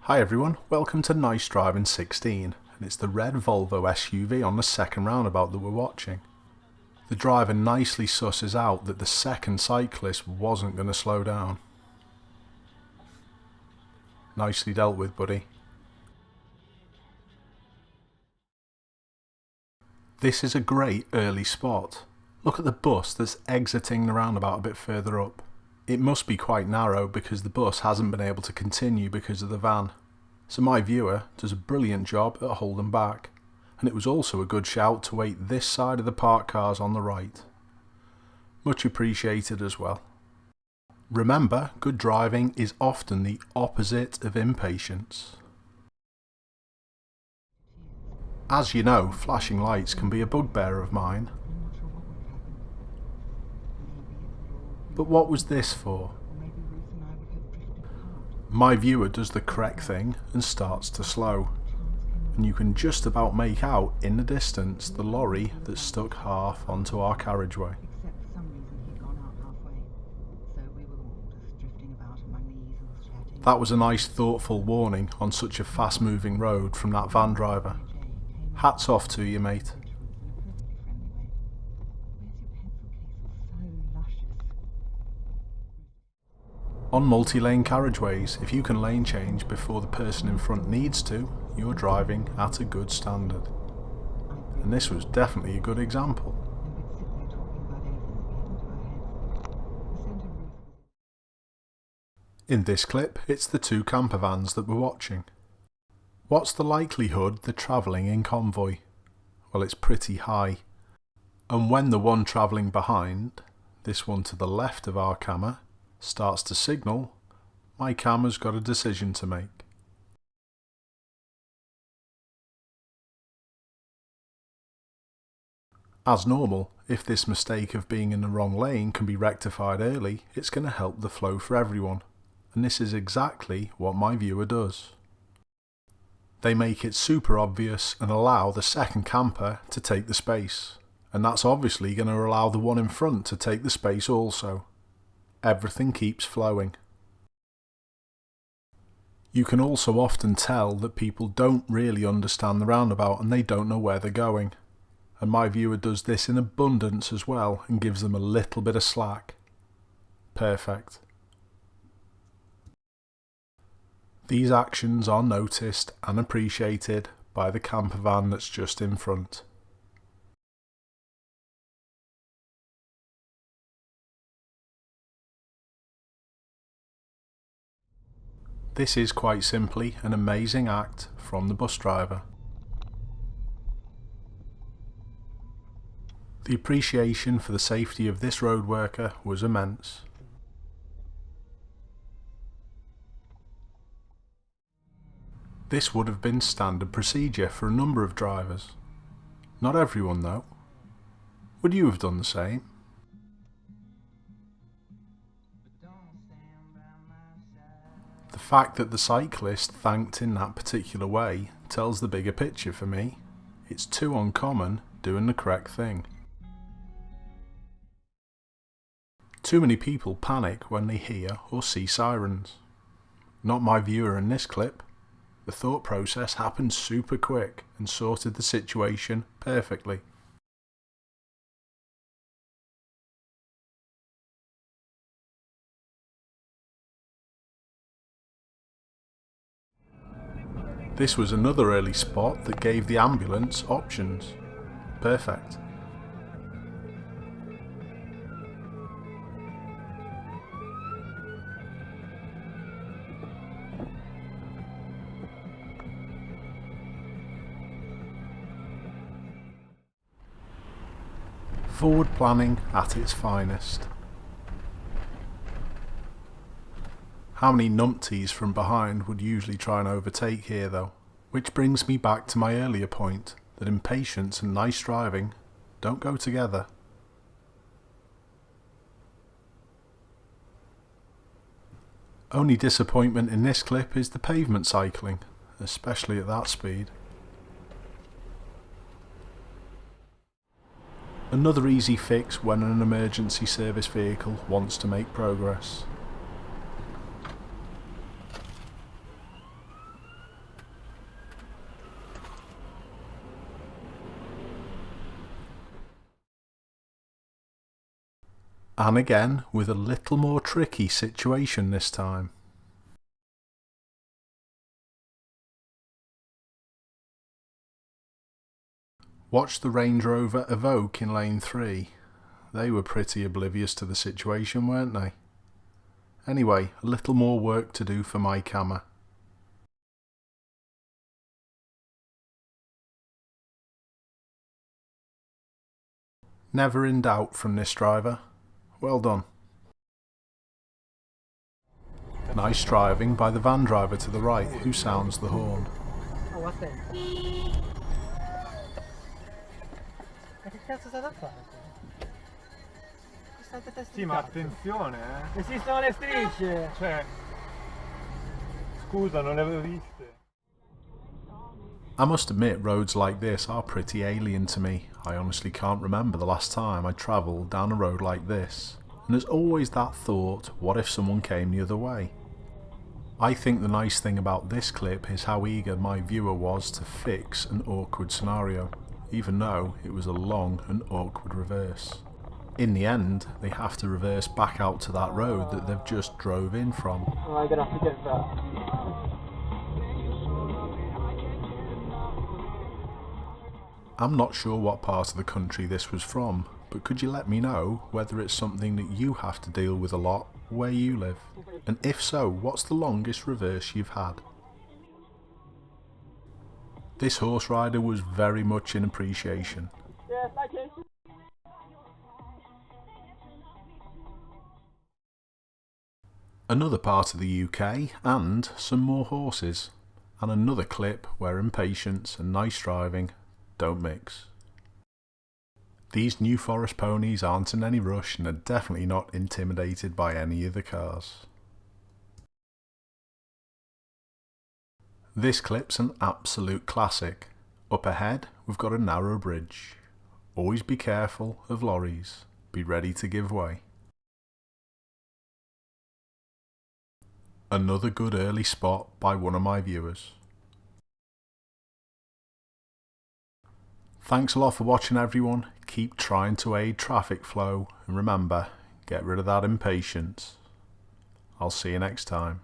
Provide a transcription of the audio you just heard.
Hi everyone, welcome to Nice Driving 16, and it's the red Volvo SUV on the second roundabout that we're watching. The driver nicely susses out that the second cyclist wasn't going to slow down. Nicely dealt with, buddy. This is a great early spot. Look at the bus that's exiting the roundabout a bit further up. It must be quite narrow because the bus hasn't been able to continue because of the van. So my viewer does a brilliant job at holding back, and it was also a good shout to wait this side of the parked cars on the right. Much appreciated as well. Remember, good driving is often the opposite of impatience. As you know, flashing lights can be a bugbear of mine. But what was this for? My viewer does the correct thing and starts to slow, and you can just about make out in the distance the lorry that's stuck half onto our carriageway. That was a nice thoughtful warning on such a fast moving road from that van driver. Hats off to you, mate. On multi-lane carriageways, if you can lane change before the person in front needs to, you're driving at a good standard. And this was definitely a good example. In this clip, it's the two camper vans that we're watching. What's the likelihood they're travelling in convoy? Well, it's pretty high. And when the one travelling behind, this one to the left of our camera, starts to signal, my camera's got a decision to make. As normal, if this mistake of being in the wrong lane can be rectified early, it's going to help the flow for everyone. And this is exactly what my viewer does. They make it super obvious and allow the second camper to take the space. And that's obviously going to allow the one in front to take the space also. Everything keeps flowing. You can also often tell that people don't really understand the roundabout and they don't know where they're going. And my viewer does this in abundance as well and gives them a little bit of slack. Perfect. These actions are noticed and appreciated by the camper van that's just in front. This is quite simply an amazing act from the bus driver. The appreciation for the safety of this road worker was immense. This would have been standard procedure for a number of drivers. Not everyone though. Would you have done the same? The fact that the cyclist thanked in that particular way tells the bigger picture for me. It's too uncommon doing the correct thing. Too many people panic when they hear or see sirens. Not my viewer in this clip. The thought process happened super quick and sorted the situation perfectly. This was another early spot that gave the ambulance options. Perfect. Forward planning at its finest. How many numpties from behind would usually try and overtake here though? Which brings me back to my earlier point that impatience and nice driving don't go together. Only disappointment in this clip is the pavement cycling, especially at that speed. Another easy fix when an emergency service vehicle wants to make progress. And again with a little more tricky situation this time. Watch the Range Rover Evoque in lane 3. They were pretty oblivious to the situation, weren't they? Anyway, a little more work to do for my camera. Never in doubt from this driver. Well done. Nice driving by the van driver to the right, who sounds the horn. Oh, what's that? Ma che cazzo sta da fare? Questa testa Sì, ma attenzione, eh! Esistono le strisce! Cioè, scusa, non le avevo viste. I must admit, roads like this are pretty alien to me. I honestly can't remember the last time I travelled down a road like this. And there's always that thought, what if someone came the other way? I think the nice thing about this clip is how eager my viewer was to fix an awkward scenario, even though it was a long and awkward reverse. In the end, they have to reverse back out to that road that they've just drove in from. Oh, I'm gonna have to get that. I'm not sure what part of the country this was from, but could you let me know whether it's something that you have to deal with a lot where you live? And if so, what's the longest reverse you've had? This horse rider was very much in appreciation. Yeah, thank you. Another part of the UK and some more horses, and another clip where impatience and nice driving don't mix. These New Forest ponies aren't in any rush and are definitely not intimidated by any of the cars. This clip's an absolute classic. Up ahead we've got a narrow bridge. Always be careful of lorries. Be ready to give way. Another good early spot by one of my viewers. Thanks a lot for watching everyone. Keep trying to aid traffic flow and remember, get rid of that impatience. I'll see you next time.